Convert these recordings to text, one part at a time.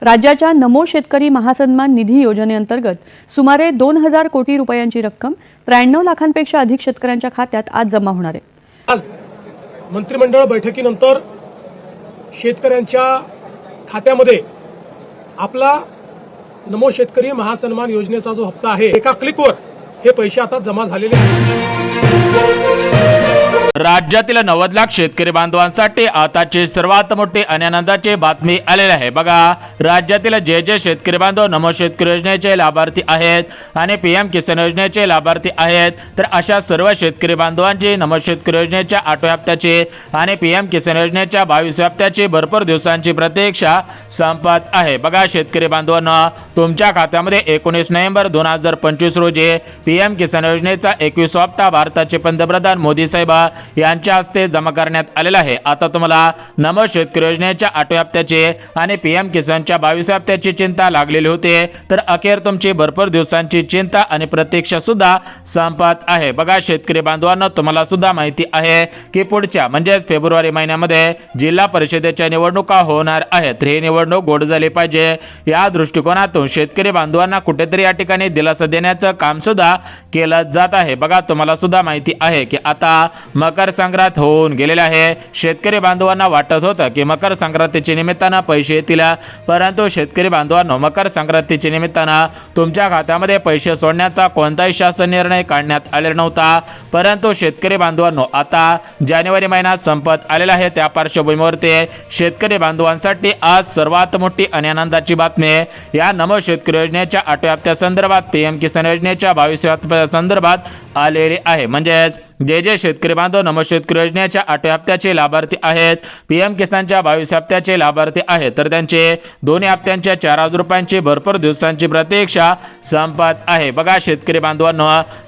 राज्याच्या नमो शेतकरी महासन्मान निधी योजनेअंतर्गत सुमारे 2000 कोटी रुपयांची रक्कम 93 लाखांपेक्षा अधिक शेतकऱ्यांच्या खात्यात आज जमा होणार आहे। आज मंत्रिमंडळ बैठकीनंतर शेतकऱ्यांच्या खात्यामध्ये आपला नमो शेतकरी महासन्मान योजनेचा जो हप्ता आहे एका क्लिकवर हे पैसे आता जमा झालेले आहेत। राज्यातील 90 लाख शेतकरी बांधवांसाठी आताची सर्वात मोठी आणि आनंदाची बातमी आलेली आहे। बघा, राज्यातील जे शेतकरी बांधव नमो शेतकरी योजनेचे लाभार्थी आहेत आणि पीएम किसान योजनेचे लाभार्थी आहेत, तर अशा सर्व शेतकरी बांधवांची नमो शेतकरी योजनेच्या 8व्या हप्त्याची आणि पीएम किसान योजनेच्या 22व्या हप्त्याची भरपूर दिवसांची प्रतीक्षा संपत आहे। बघा शेतकरी बांधवांना, तुमच्या खात्यामध्ये 19 नोव्हेंबर 2025 रोजी पीएम किसान योजनेचा 21वा हप्ता भारताचे पंतप्रधान मोदी साहेब यांच्या हस्ते जमा करण्यात आलेला आहे। आता तुम्हाला नमो शेतकरी योजनेच्या 8व्या हप्त्याची आणि पीएम किसानच्या 22व्या हप्त्याची चिंता लागलेली होती, तर अखेर तुमची भरपूर दिवसांची चिंता आणि प्रतीक्षा सुद्धा संपत आहे। बघा शेतकरी बांधवांना, तुम्हाला सुद्धा माहिती आहे की पुढच्या म्हणजेच फेब्रुवारी महिन्यामध्ये जिल्हा परिषदेच्या निवडणुका होणार आहेत। ही निवडणूक गोड झाली पाहिजे या दृष्टिकोनातून शेतकरी बांधवांना कुठेतरी या ठिकाणी दिलासा देण्याचं काम सुद्धा केलं जात आहे। बघा तुम्हाला सुद्धा माहिती आहे की आता मकर संक्रांत होऊन गेलेले आहे। शेतकरी बांधवांना वाटत होतं की मकर संक्रांतीच्या निमित्तानं पैसे येतील, परंतु शेतकरी बांधवांनो, मकर संक्रांतीच्या निमित्तानं तुमच्या खात्यामध्ये पैसे सोडण्याचा कोणताही शासन निर्णय काढण्यात आलेला नव्हता, परंतु शेतकरी बांधवांनो, आता जानेवारी महिना संपत आलेला आहे। त्या पार्श्वभूमीवरती शेतकरी बांधवांसाठी आज सर्वात मोठी आणि आनंदाची बातमी या नमो शेतकरी योजनेच्या 8व्या हप्त्यासंदर्भात पीएम किसान योजनेच्या 22व्या हप्त्यासंदर्भात आलेली आहे। म्हणजेच जे शेतकरी बांधव नमो शेतकरी योजनेच्या 8व्या हप्त्याचे लाभार्थी आहेत, पीएम किसानच्या 22व्या हप्त्याचे लाभार्थी आहेत, तर त्यांचे दोन्ही हप्त्यांच्या 4000 रुपयांची भरपूर दिवसांची प्रतीक्षा संपत आहे। बघा शेतकरी बांधवांनो,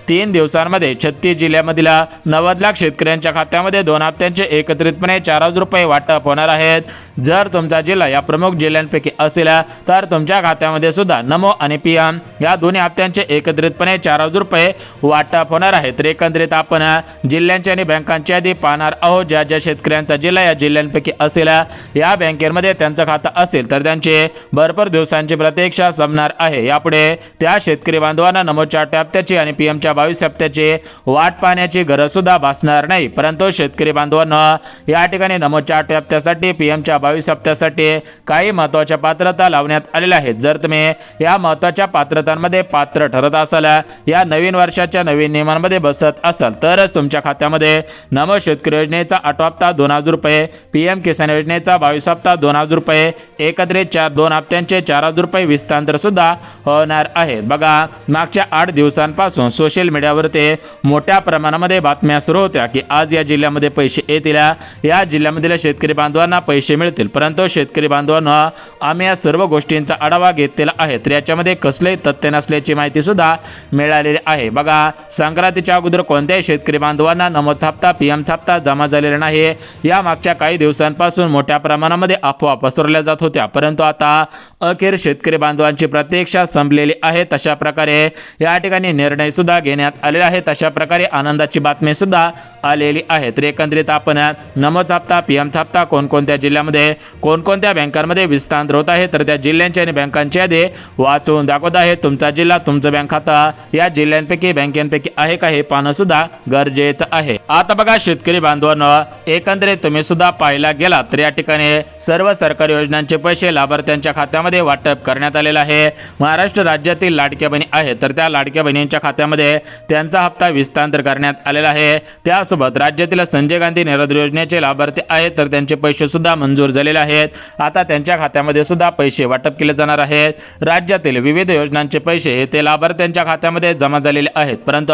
3 दिवसांमध्ये 36 जिल्ह्यामधील 90 लाख शेतकऱ्यांच्या खात्यामध्ये 2 हप्त्यांचे एकत्रितपणे 4000 रुपये वाटप होणार आहेत। जर तुमचा जिल्हा या प्रमुख जिल्ह्यांपैकी असेल तर तुमच्या खात्यामध्ये सुद्धा नमो आणि पीएम या दोन्ही हप्त्यांचे एकत्रितपणे 4000 रुपये वाटप होणार आहेत। तर एकंदरीत आपण जिल्ह्यांची आणि बँकांची यादी पाहणार आहोत। ज्या शेतकऱ्यांचा जिल्हा या जिल्ह्यांपैकी असेल, या बँकेमध्ये त्यांचं खातं असेल, तर त्यांचे भरपूर दिवसांची प्रतीक्षा संपणार आहे। यापुढे त्या शेतकरी बांधवांना नमोच्या 8व्या हप्त्याची आणि पीएमच्या 22व्या हप्त्याची वाट पाहण्याची गरज सुद्धा भासणार नाही। परंतु शेतकरी बांधवांना, या ठिकाणी नमोच्या 8व्या हप्त्यासाठी पीएमच्या 22व्या हप्त्यासाठी काही महत्त्वाच्या पात्रता लावण्यात आलेल्या आहेत। जर तुम्ही या महत्त्वाच्या पात्रतांमध्ये पात्र ठरत असाल, या नवीन वर्षाच्या नवीन नियमांमध्ये बसत असाल, तर तुमच्या खात्यामध्ये नमो शेतकरी योजनेचा 8वा हप्ता 2000 रुपये, पीएम किसान योजनेचा 22 हप्ता 2000 रुपये, एकत्रित 2 हप्त्यांचे 4000 रुपये विस्तांतर सुद्धा होणार आहे। बघा, मागच्या 8 दिवसांपासून सोशल मीडियावरती मोठ्या प्रमाणामध्ये बातम्या सुरू होत्या की आज या जिल्ह्यामध्ये पैसे येतील, या जिल्ह्यामधील शेतकरी बांधवांना पैसे मिळतील, परंतु शेतकरी बांधवांना आम्ही या सर्व गोष्टींचा आढावा घेतलेला आहे, तर याच्यामध्ये कसलेही तथ्य नसल्याची माहिती सुद्धा मिळालेली आहे। बघा, संक्रांतीच्या अगोदर कोणत्याही शेतकरी बांधवांना नमोचा हप्ता पीएमचा हप्ता जमा झालेला नाही, या मागच्या काही दिवसांपासून मोठ्या प्रमाणामध्ये अफवा पसरवल्या जात होत्या, परंतु आता अखेर शेतकरी बांधवांची प्रतीक्षा संपलेली आहे। तशा प्रकारे या ठिकाणी निर्णय सुद्धा घेण्यात आलेला आहे, तशा प्रकारे आनंदाची बातमी सुद्धा आलेली आहे। तर एकंदरीत आपण नमोचा हप्ता पीएमचा हप्ता कोणकोणत्या जिल्ह्यामध्ये कोणकोणत्या बँकांमध्ये विस्तार होत आहे, तर त्या जिल्ह्यांची आणि बँकांची यादी वाचून दाखवत आहे। तुमचा जिल्हा तुमचं बँक खाता या जिल्ह्यांपैकी बँकेपैकी आहे का हे पाहणं सुद्धा गरजेचं आहे। आता बघा शेतकरी बांधवांनो, एकंदरीत तुम्ही सुद्धा पाहायला गेला तर या ठिकाणी सर्व सरकारी योजनांचे पैसे लाभार्थ्यांच्या खात्यामध्ये वाटप करण्यात आलेला आहे। महाराष्ट्र राज्यातील लाडक्या बहिणी आहेत, तर त्या लाडक्या बहिणींच्या खात्यामध्ये त्यांचा हप्ता विस्तार करण्यात आलेला आहे। त्यासोबत राज्यातील संजय गांधी निराधार योजनेचे लाभार्थी आहेत, तर त्यांचे पैसे सुद्धा मंजूर झालेले आहेत। आता त्यांच्या खात्यामध्ये सुद्धा पैसे वाटप केले जाणार आहेत। राज्यातील विविध योजनांचे पैसे ते लाभार्थ्यांच्या खात्यामध्ये जमा झालेले आहेत, परंतु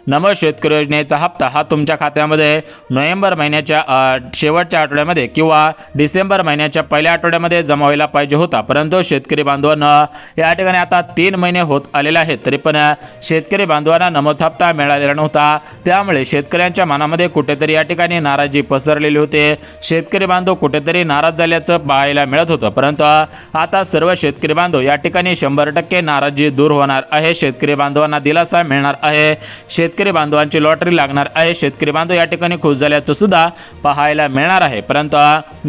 नमो शेतकरी योजनेचा हप्ता हा तुमच्या खात्यामध्ये नोव्हेंबर महिन्याच्या शेवटच्या आठवड्यामध्ये किंवा डिसेंबर महिन्याच्या पहिल्या आठवड्यामध्ये जमा व्हायला पाहिजे होता, परंतु शेतकरी बांधवांना या ठिकाणी आता 3 महिने होत आलेले आहेत, तरी पण शेतकरी बांधवांना नमोच हप्ता मिळालेला नव्हता, त्यामुळे शेतकऱ्यांच्या मनामध्ये कुठेतरी या ठिकाणी नाराजी पसरलेली होती। शेतकरी बांधव कुठेतरी नाराज झाल्याचं पाहायला मिळत होतं, परंतु आता सर्व शेतकरी बांधव या ठिकाणी 100% नाराजी दूर होणार आहे। शेतकरी बांधवांना दिलासा मिळणार आहे, शेतकरी बांधवांची लॉटरी लागणार आहे। शेतकरी बांधव या ठिकाणी खुश झाल्याचं सुद्धा पाहायला मिळणार आहे। परंतु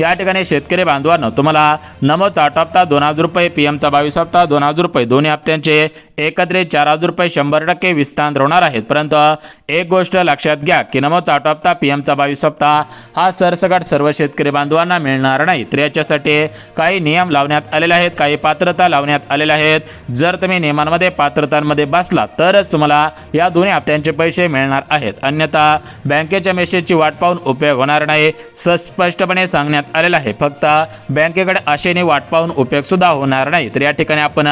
या ठिकाणी शेतकरी बांधवांनो, तुम्हाला नमोच 8 हप्ता 2000 रुपये, पीएमचा 22 हप्ता 2000 रुपये, दोन्ही हप्त्यांचे एकत्रित 4000 रुपये 100% विस्तार होणार आहेत। परंतु एक गोष्ट लक्षात घ्या की नमोच 8 हप्ता, पीएमचा 22 हप्ता हा सरसकट सर्व शेतकरी बांधवांना मिळणार नाही, तर याच्यासाठी काही नियम लावण्यात आलेले आहेत, काही पात्रता लावण्यात आलेल्या आहेत। जर तुम्ही नियमांमध्ये पात्रतांमध्ये बसला तरच तुम्हाला या दोन्ही हप्त्यांचे पैसे मिळणार आहेत, अन्यथा बँकेच्या मेसेजची वाट पाहून उपयोग होणार नाही, स्पष्टपणे सांगण्यात आलेलं आहे। फक्त बँकेकडे आशेने वाट पाहून उपयोग सुद्धा होणार नाही। तर या ठिकाणी आपण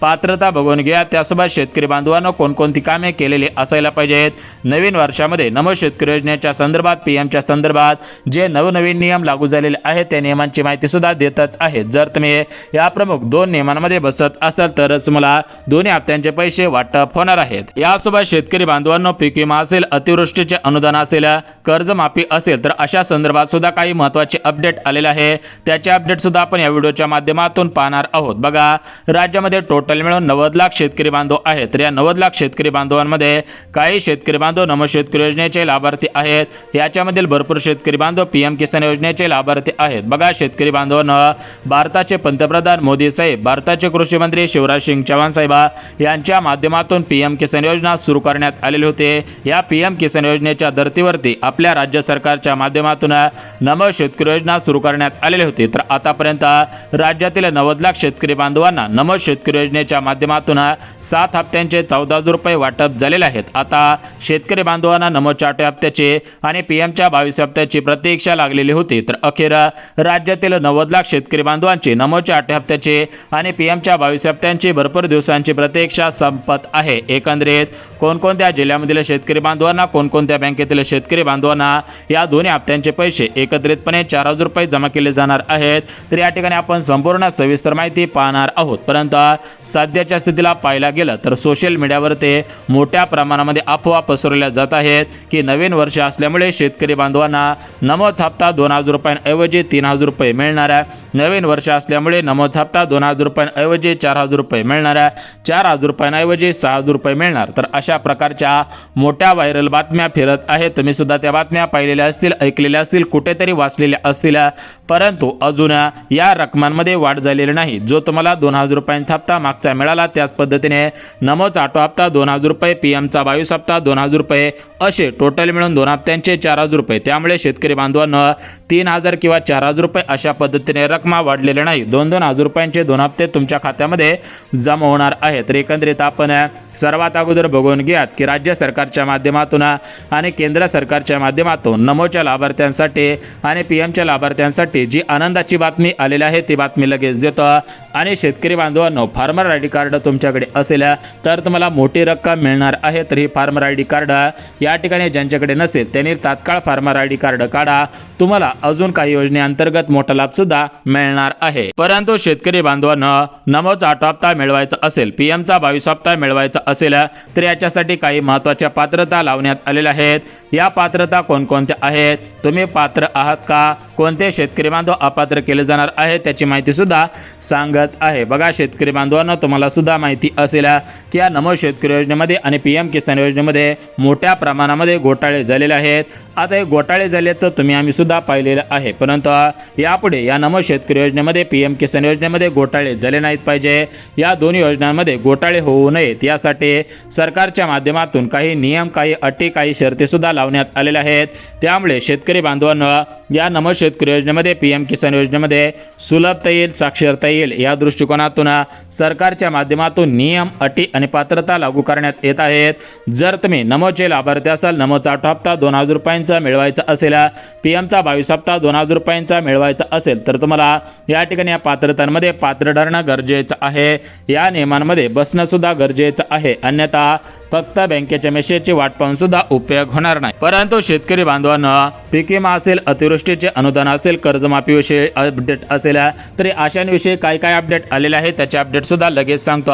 पात्रता बघून घ्या, त्यासोबत शेतकरी बांधवांनो कोणकोणती कामे केलेली असायला पाहिजेत। नवीन वर्षामध्ये नमो शेतकरी योजनेच्या संदर्भात, पीएमच्या संदर्भात जे नवनवीन नियम लागू झालेले आहेत त्या नियमांची माहिती सुद्धा देतच आहेत। जर तुम्ही या प्रमुख 2 नियमांमध्ये बसत असाल तरच मला दोन्ही हप्त्यांचे पैसे वाटप होणार आहेत। यासोबत शेतकरी बांधवांनो पीक विमा असेल, अतिवृष्टीचे अनुदान असेल, कर्जमाफी असेल, तर अशा संदर्भात सुद्धा काही महत्त्वाचे अपडेट आलेले आहे, त्याचे अपडेट सुद्धा आपण या व्हिडिओच्या माध्यमातून पाहणार आहोत। बघा, राज्यामध्ये टोटल मिळून 90 लाख शेतकरी बांधव आहेत, तर या 90 लाख शेतकरी बांधवांमध्ये काही शेतकरी बांधव नमो शेतकरी योजनेचे लाभार्थी आहेत, याच्यामधील भरपूर शेतकरी बांधव पीएम किसान योजनेचे लाभार्थी आहेत। बघा शेतकरी बांधवांनो, भारताचे पंतप्रधान मोदी साहेब, भारताचे कृषी मंत्री शिवराज सिंग चौहान साहेब यांच्या माध्यमातून पीएम किसान योजना सुरू करण्यात आलेली होते। या पीएम किसान योजनेच्या धर्तीवरती आपल्या राज्य सरकारच्या माध्यमातून नमो शेतकरी योजना सुरू करण्यात आलेली होती। तर आतापर्यंत राज्यातील 90 लाख शेतकरी बांधवांना नमो शेतकरी योजनेच्या माध्यमातून 7 हप्त्यांचे 14,000 रुपये वाटप झालेले आहेत। आता शेतकरी बांधवांना नमोच्या 8 हप्त्याचे आणि पीएमच्या 22 हप्त्याची प्रतीक्षा लागलेली होती, तर अखेर राज्यातील 90 लाख शेतकरी बांधवांची नमोच्या 8 हप्त्याचे आणि पीएमच्या 22 हप्त्यांची भरपूर दिवसांची प्रतीक्षा संपत आहे। एकंदरीत कोणकोणत्या जिल्ह्यामधील शेतकरी बांधवांना, कोणकोणत्या बँकेतील शेतकरी बांधवांना या दोन्ही हप्त्यांचे पैसे एकत्रितपणे 4000 रुपये जमा केले जाणार आहेत, तर या ठिकाणी आपण संपूर्ण सविस्तर माहिती पाहणार आहोत। परंतु सध्याच्या स्थितीला पाहायला गेलं तर सोशल मीडियावर ते मोठ्या प्रमाणामध्ये अफवा पसरवल्या जात आहेत की नवीन वर्ष असल्यामुळे शेतकरी बांधवांना नमोच हप्ता 2000 रुपयांऐवजी 3000 रुपये मिळणार आहे, नवीन वर्ष असल्यामुळे नमोच हप्ता 2000 रुपयांऐवजी 4000 रुपये मिळणार आहे, 4000 रुपयांऐवजी 6000 रुपये मिळणार। तर अशा प्रकारच्या मोठ्या व्हायरल बातम्या फिरत आहेत, तुम्ही सुद्धा त्या बातम्या पाहिलेल्या असतील, ऐकलेल्या असतील, कुठेतरी वाचलेल्या असतील, परंतु अजून या रकमांमध्ये वाढ झालेली नाही। जो तुम्हाला 2000 रुपयांचा हप्ता मागचा मिळाला त्याच पद्धतीने नमोच 8 हप्ता 2000 रुपये, पीएमचा 22 हप्ता 2000 रुपये, असे टोटल मिळून 2 हप्त्यांचे 4000 रुपये। त्यामुळे शेतकरी बांधवांना 3000 किंवा 4000 रुपये अशा पद्धतीने रकमा वाढलेल्या नाही, 2,000 रुपयांचे 2 हप्ते तुमच्या खात्यामध्ये जमा होणार आहेत। तर एकंदरीत आपण सर्वात अगोदर बघून घ्यात की राज्य सरकारच्या माध्यमातून आणि केंद्र सरकारच्या माध्यमातून नमोच्या लाभार्थ्यांसाठी आणि पीएमच्या लाभार्थ्यांसाठी जी आनंदाची बातमी आलेली आहे ती बातमी लगेच देतो। आणि शेतकरी बांधवांनो, फार्मर आय डी कार्ड तुमच्याकडे असेल तर तुम्हाला मोठी रक्कम मिळणार आहे, तर ही फार्मर आय डी कार्ड या ठिकाणी ज्यांच्याकडे नसेल त्यांनी तात्काळ फार्मर आय डी कार्ड काढा, तुम्हाला अजून काही योजनेअंतर्गत मोठा लाभ सुद्धा मिळणार आहे। परंतु शेतकरी बांधवांनो, नमोचा 8 हप्ता मिळवायचा असेल, पीएमचा 22 हप्ता मिळवायचा असेल तर याच्यासाठी काही महत्त्वाच्या पात्रता लावण्यात आलेल्या आहेत। या पात्रता कोणकोणत्या आहेत, तुम्ही पात्र आहात का, कोणते शेतकरी बांधव अपात्र केले जाणार आहे त्याची माहिती सुद्धा सांगत आहे। बघा शेतकरी बांधवांना, तुम्हाला सुद्धा माहिती असेल की या नमो शेतकरी योजनेमध्ये आणि पीएम किसान योजनेमध्ये मोठ्या प्रमाणामध्ये घोटाळे झालेले आहेत। आता हे घोटाळे झाल्याचं आम्ही सुद्धा पाहिलेलं आहे, परंतु यापुढे या नमो शेतकरी योजनेमध्ये, पीएम किसान योजनेमध्ये घोटाळे झाले नाहीत पाहिजे, या दोन्ही योजनांमध्ये घोटाळे होऊ नयेत यासाठी सरकारच्या माध्यमातून काही नियम, काही अटी, काही शर्ती सुद्धा लावण्यात आलेल्या आहेत। त्यामुळे शेतकरी बांधवांना या नमो शेतकरी योजनेमध्ये, पीएम किसान योजनेमध्ये सुलभता येईल, साक्षरता येईल या दृष्टिकोनातून सरकारच्या माध्यमातून नियम, अटी आणि पात्रता लागू करण्यात येत आहेत। जर तुम्ही नमोचे लाभार्थी असाल, नमोचा 8 हप्ता 2000 रुपयांचा मिळवायचा असेल, पीएमचा 22 हप्ता 2000 रुपयांचा मिळवायचा असेल तर तुम्हाला या ठिकाणी या पात्रतांमध्ये पात्र ठरणं गरजेचं आहे, या नियमांमध्ये बसणं सुद्धा गरजेचं आहे, अन्यथा फक्त बँकेच्या मेसेजची वाट पाहून सुद्धा उपयोग होणार नाही। परंतु शेतकरी बांधवांना पीक पीक विमा असेल, अतिवृष्टीचे अनुदान असेल, कर्जमाफीविषयी अपडेट असेल, तरी अशांविषयी काय काय अपडेट आलेले आहे त्याचे अपडेट सुद्धा लगेच सांगतो।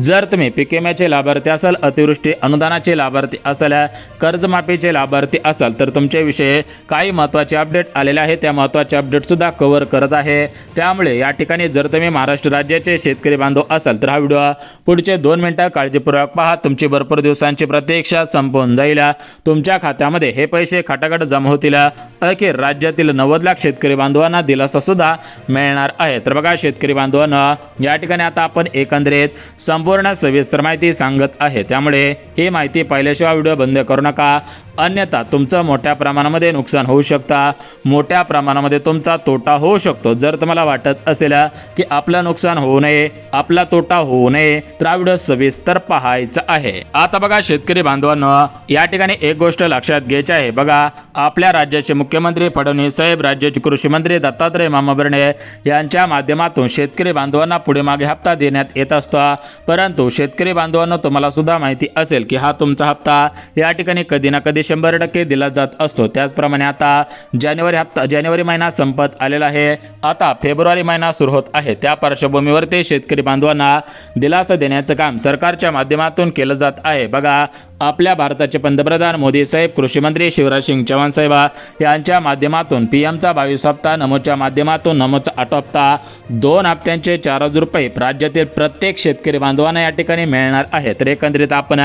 जर तुम्ही पीक विम्याचे लाभार्थी असाल, अतिवृष्टी अनुदानाचे लाभार्थी असाल, कर्जमाफीचे लाभार्थी असाल, तर तुमच्याविषयी काही महत्त्वाचे अपडेट आलेले आहे, त्या महत्त्वाचे अपडेट सुद्धा कव्हर करत आहे। त्यामुळे या ठिकाणी जर तुम्ही महाराष्ट्र राज्याचे शेतकरी बांधव असाल तर हा व्हिडिओ पुढचे 2 मिनिटं काळजीपूर्वक पहा। तुमची भरपूर दिवसांची प्रतीक्षा संपून जाईल, तुमच्या खात्यामध्ये हे पैसे खटाखट जमा होतील। अखेर राज्यातील 90 लाख शेतकरी बांधवांना दिलासा सुद्धा मिळणार आहे। तर बघा शेतकरी बांधवांना या ठिकाणी आता आपण एकंदरीत संपूर्ण सविस्तर माहिती सांगत आहे, त्यामुळे ही माहिती पाहिल्याशिवाय व्हिडिओ बंद करू नका, अन्यथा तुमचं मोठ्या प्रमाणामध्ये नुकसान होऊ शकता, मोठ्या प्रमाणामध्ये तुमचा तोटा होऊ शकतो। जर तुम्हाला वाटत असेल की आपलं नुकसान होऊ नये, आपला तोटा होऊ नये, तर हा व्हिडिओ सविस्तर पाहायचा आहे। आता बघा शेतकरी बांधवांनो, या ठिकाणी एक गोष्ट लक्षात घ्यायची आहे। बघा आपल्या राज्याचे मुख्यमंत्री फडणवीस साहेब, राज्याचे कृषी मंत्री दत्तात्रय मामा भरणे यांच्या माध्यमातून शेतकरी बांधवांना पुढे मागे हप्ता देण्यात येत असतो, परंतु शेतकरी बांधवांनो तुम्हाला सुद्धा माहिती असेल की हा तुमचा हप्ता या ठिकाणी कधी ना कधी 100% दिला जात असतो। त्याचप्रमाणे आता जानेवारी महिना संपत आलेला आहे, आता फेब्रुवारी महिना सुरू होत आहे। त्या पार्श्वभूमीवर शेतकरी बांधवांना दिलासा देण्याचं काम सरकारच्या माध्यमातून केलं जात आहे। बघा आपल्या भारताचे पंतप्रधान मोदी साहेब, कृषी मंत्री शिवराज सिंग चौहान साहेब यांच्या माध्यमातून पीएमचा 22 हप्ता, नमोच्या माध्यमातून नमोचा 8 हप्ता, 2 हप्त्यांचे 4,000 रुपये राज्यातील प्रत्येक शेतकरी बांधवांना या ठिकाणी मिळणार आहे। तर एकंदरीत आपण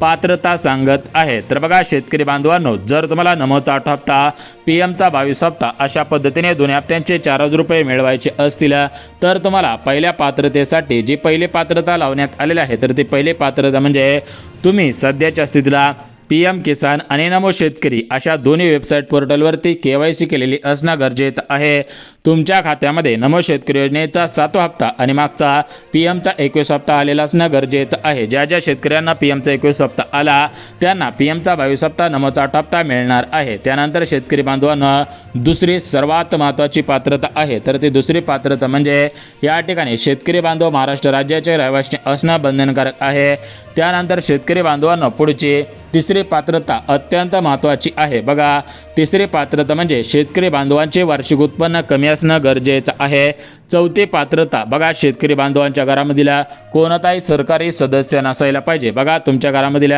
पात्रता सांगत आहे। तर बघा शेतकरी बांधवांनो, जर तुम्हाला नमोचा 8 हप्ता, पीएमचा 22 हप्ता अशा पद्धतीने 2 हप्त्यांचे 4,000 रुपये मिळवायचे असतील तर तुम्हाला पहिल्या पात्रतेसाठी जी पहिली पात्रता लावण्यात आलेली आहे, तर ती पहिली पात्रता म्हणजे तुम्ही सध्याच्या स्थितीला PM किसान आणि नमो शेतकरी अशा दोन्ही वेबसाईट पोर्टलवरती KYC केलेली असणं गरजेचं आहे। तुमच्या खात्यामध्ये नमो शेतकरी योजनेचा 7वा हप्ता आणि मागचा पीएमचा 21 हप्ता आलेला असणं गरजेचं आहे। ज्या ज्या शेतकऱ्यांना पीएमचा 21 हप्ता आला त्यांना पीएमचा 22 हप्ता, नमोचा 8 हप्ता मिळणार आहे। त्यानंतर शेतकरी बांधवांना दुसरी सर्वात महत्त्वाची पात्रता आहे, तर ती दुसरी पात्रता म्हणजे या ठिकाणी शेतकरी बांधव महाराष्ट्र राज्याचे रहिवासी असणं बंधनकारक आहे। त्यानंतर शेतकरी बांधवांना पुढची तिसरी पात्रता अत्यंत महत्त्वाची आहे। बघा तिसरी पात्रता म्हणजे शेतकरी बांधवांचे वार्षिक उत्पन्न कमी असणं गरजेचं आहे। चौथी पात्रता बघा शेतकरी बांधवांच्या घरामधील कोणताही सरकारी सदस्य नसायला पाहिजे। बघा तुमच्या घरामधील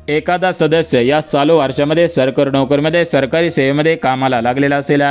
एखादा सदस्य या चालू वर्षामध्ये सरकारी नोकरीमध्ये, सरकारी सेवेमध्ये कामाला लागलेला असेल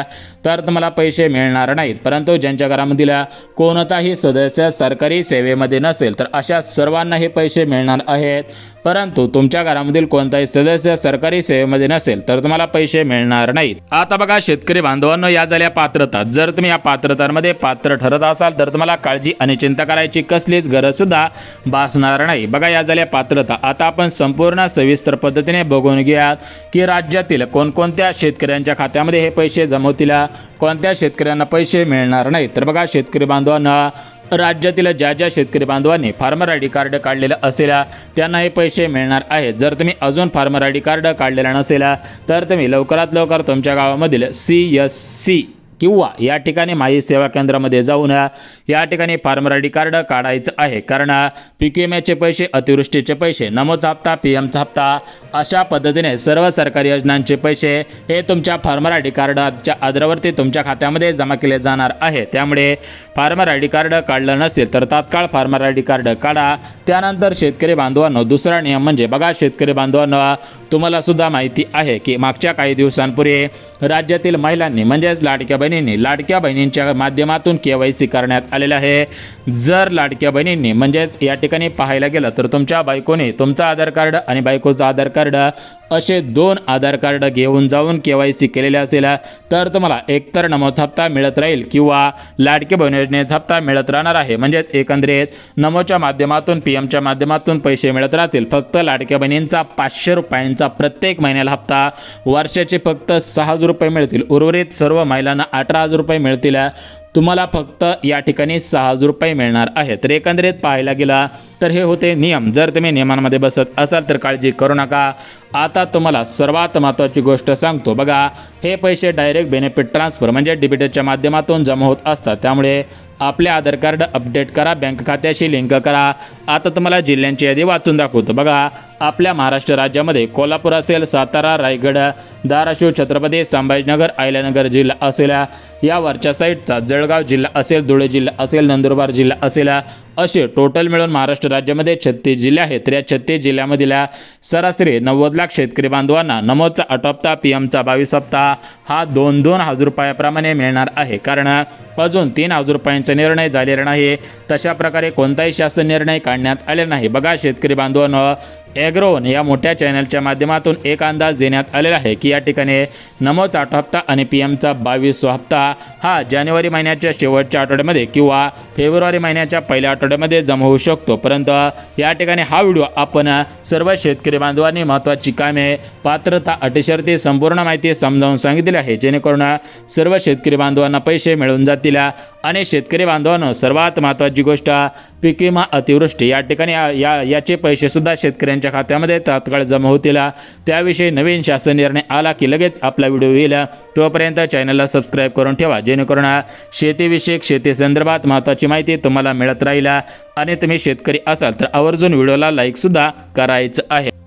तर तुम्हाला पैसे मिळणार नाहीत, परंतु ज्यांच्या घरामधील कोणताही सदस्य सरकारी सेवेमध्ये नसेल तर अशा सर्वांना हे पैसे मिळणार आहेत। परंतु तुमच्या घरामधील कोणताही सदस्य सरकारी सेवेमध्ये नसेल तर तुम्हाला पैसे मिळणार नाहीत। आता बघा शेतकरी बांधवांनो, या झाल्या पात्रता। जर तुम्ही या पात्रतांमध्ये पात्र ठरत असाल तर तुम्हाला काळजी आणि चिंता करायची कसलीच गरज सुद्धा भासणार नाही। बघा या झाल्या पात्रता। आता आपण संपूर्ण सविस्तर पद्धतीने बघून घेऊयात की राज्यातील कोणकोणत्या शेतकऱ्यांच्या खात्यामध्ये हे पैसे जमा होतील, कोणत्या शेतकऱ्यांना पैसे मिळणार नाहीत। तर बघा शेतकरी बांधवांना राज्यातील ज्या ज्या शेतकरी बांधवांनी फार्मर ID कार्ड काढलेलं असेल त्यांना हे पैसे मिळणार आहेत। जर तुम्ही अजून फार्मर ID कार्ड काढलेलं नसेल तर तुम्ही लवकरात लवकर तुमच्या गावामधील CSC किंवा या ठिकाणी माई सेवा केंद्रामध्ये जाऊन या ठिकाणी फार्मर ID कार्ड काढायचं आहे, कारण पीक विम्याचे पैसे, अतिवृष्टीचे पैसे, नमोचा हप्ता, पीएमचा हप्ता अशा पद्धतीने सर्व सरकारी योजनांचे पैसे हे तुमच्या फार्मर ID कार्डच्या आधारावरती तुमच्या खात्यामध्ये जमा केले जाणार आहे। त्यामुळे फार्मर ID कार्ड काढलं नसेल तर तात्काळ फार्मर ID कार्ड काढा। त्यानंतर शेतकरी बांधवांनो दुसरा नियम म्हणजे बघा शेतकरी बांधवांनो, तुम्हाला सुद्धा माहिती आहे की मागच्या काही दिवसांपूर्वी राज्यातील महिलांनी म्हणजेच लाडक्या बहिणींच्या माध्यमातून KYC करण्यात आलेलं आहे। जर लाडक्या बहिणींनी म्हणजेच या ठिकाणी पाहायला गेलं तर तुमच्या बायकोने तुमचं आधार कार्ड आणि बायकोचं आधार कार्ड असे 2 आधार कार्ड घेऊन जाऊन KYC केलेले असेल तर तुम्हाला एकतर नमोचा हप्ता मिळत राहील किंवा लाडकी बहीण योजनेचा हप्ता मिळत राहणार आहे। म्हणजेच एकंदरीत नमोच्या माध्यमातून, पीएमच्या माध्यमातून पैसे मिळत राहतील। फक्त लाडक्या बहिणींचा 500 रुपयांचा प्रत्येक महिन्याला हप्ता, वर्षाचे फक्त 6,000 रुपये मिळतील। उर्वरित सर्व महिलांना 18,000 रुपये मिळतील। तुम्हाला फक्त या ठिकाणी 6,000 रुपये मिळणार आहे। तर एकंदरीत पाहायला गेला तर हे होते नियम। जर तुम्ही नियमांमध्ये बसत असाल तर काळजी करू नका। आता तुम्हाला सर्वात महत्त्वाची गोष्ट सांगतो। बघा हे पैसे डायरेक्ट बेनिफिट ट्रान्सफर म्हणजे डीबीटीच्या माध्यमातून जमा होत असतात, त्यामुळे आपले आधार कार्ड अपडेट करा, बँक खात्याशी लिंक करा. आता तुम्हाला जिल्ह्यांची यादी वाचून दाखवतो. बघा, आपल्या महाराष्ट्र राज्यामध्ये कोल्हापूर असेल, सातारा, रायगड, धाराशिव, छत्रपती संभाजीनगर, अहिल्यानगर जिल्हा असेल, या वरच्या साईडचा जळगाव जिल्हा असेल, धुळे जिल्हा असेल, नंदुरबार जिल्हा असेल, असे टोटल मिळून महाराष्ट्र राज्यामध्ये 36 जिल्हे आहेत. तर या 36 जिल्ह्यामधील सरासरी 90 लाख शेतकरी बांधवांना नमोचा 8 हप्ता, पीएमचा 22 हप्ता हा 2-2 हजार रुपयाप्रमाणे मिळणार आहे. कारण अजून 3 हजार रुपयांचा निर्णय झालेला नाही. तशा प्रकारे कोणताही शासन निर्णय काढण्यात आलेला नाही. बघा शेतकरी बांधवांनो, ॲग्रोवन या मोठ्या चॅनलच्या माध्यमातून एक अंदाज देण्यात आलेला आहे की या ठिकाणी नमोचा 8 हप्ता आणि पीएमचा 22 हप्ता हा जानेवारी महिन्याच्या शेवटच्या आठवड्यामध्ये किंवा फेब्रुवारी महिन्याच्या पहिल्या आठवड्यामध्ये जमा होऊ शकतो. परंतु या ठिकाणी हा व्हिडिओ आपण सर्व शेतकरी बांधवांनी महत्त्वाची कामे, पात्रता, अटी शर्ती संपूर्ण माहिती समजावून सांगितली आहे, जेणेकरून सर्व शेतकरी बांधवांना पैसे मिळून जातील. आणि शेतकरी बांधवांनो, सर्वात महत्त्वाची गोष्ट पीक विमा अतिवृष्टी या ठिकाणी याचे पैसे सुद्धा शेतकऱ्यांच्या खात्यामध्ये तात्काळ जमा होतील. त्याविषयी नवीन शासन निर्णय आला की लगेच आपला व्हिडिओ येईल. तोपर्यंत चॅनलला सबस्क्राईब करून ठेवा, जेणेकरून शेतीविषयक शेती संदर्भात महत्त्वाची माहिती तुम्हाला मिळत राहील. आणि तुम्ही शेतकरी असाल तर आवर्जून व्हिडिओला लाईक सुद्धा करायचं आहे.